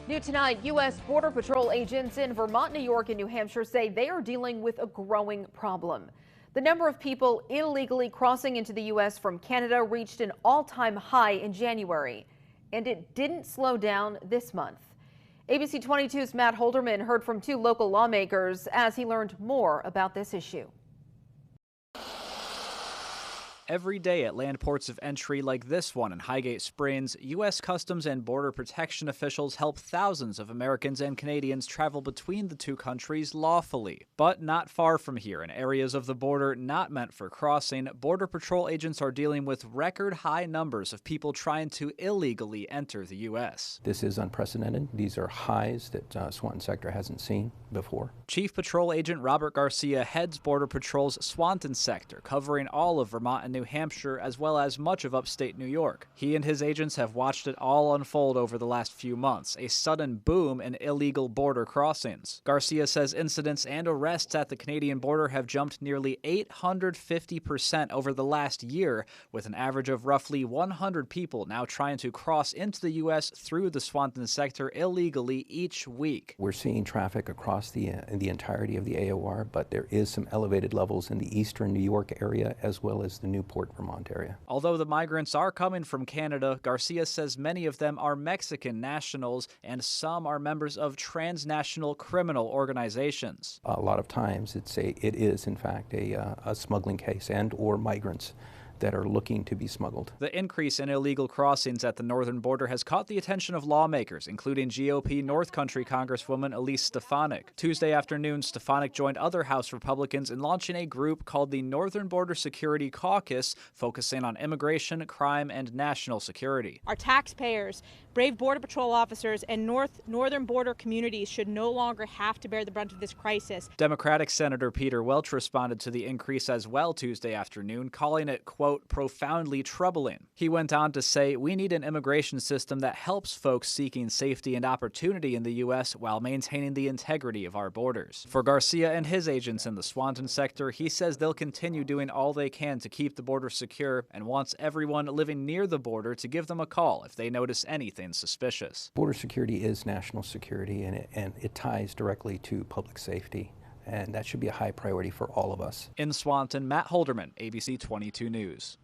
New tonight, U.S. Border Patrol agents in Vermont, New York, and New Hampshire say they are dealing with a growing problem. The number of people illegally crossing into the U.S. from Canada reached an all-time high in January, and it didn't slow down this month. ABC 22's Matt Holderman heard from two local lawmakers as he learned more about this issue. Every day at land ports of entry like this one in Highgate Springs, U.S. Customs and Border Protection officials help thousands of Americans and Canadians travel between the two countries lawfully. But not far from here, in areas of the border not meant for crossing, Border Patrol agents are dealing with record high numbers of people trying to illegally enter the U.S. This is unprecedented. These are highs that Swanton sector hasn't seen before. Chief Patrol Agent Robert Garcia heads Border Patrol's Swanton sector, covering all of Vermont and New Hampshire, as well as much of upstate New York. He and his agents have watched it all unfold over the last few months, a sudden boom in illegal border crossings. Garcia says incidents and arrests at the Canadian border have jumped nearly 850% over the last year, with an average of roughly 100 people now trying to cross into the U.S. through the Swanton sector illegally each week. We're seeing traffic across the entirety of the AOR, but there is some elevated levels in the eastern New York area as well as the Newport, Vermont area. Although the migrants are coming from Canada, Garcia says many of them are Mexican nationals and some are members of transnational criminal organizations. A lot of times it is in fact a smuggling case and or migrants that are looking to be smuggled. The increase in illegal crossings at the northern border has caught the attention of lawmakers, including GOP North Country Congresswoman Elise Stefanik. Tuesday afternoon, Stefanik joined other House Republicans in launching a group called the Northern Border Security Caucus, focusing on immigration, crime, and national security. Our taxpayers, brave Border Patrol officers, and northern border communities should no longer have to bear the brunt of this crisis. Democratic Senator Peter Welch responded to the increase as well Tuesday afternoon, calling it, quote, profoundly troubling. He went on to say, "We need an immigration system that helps folks seeking safety and opportunity in the U.S. while maintaining the integrity of our borders." For Garcia and his agents in the Swanton sector, he says they'll continue doing all they can to keep the border secure and wants everyone living near the border to give them a call if they notice anything suspicious. Border security is national security, and it ties directly to public safety. And that should be a high priority for all of us. In Swanton, Matt Holderman, ABC 22 News.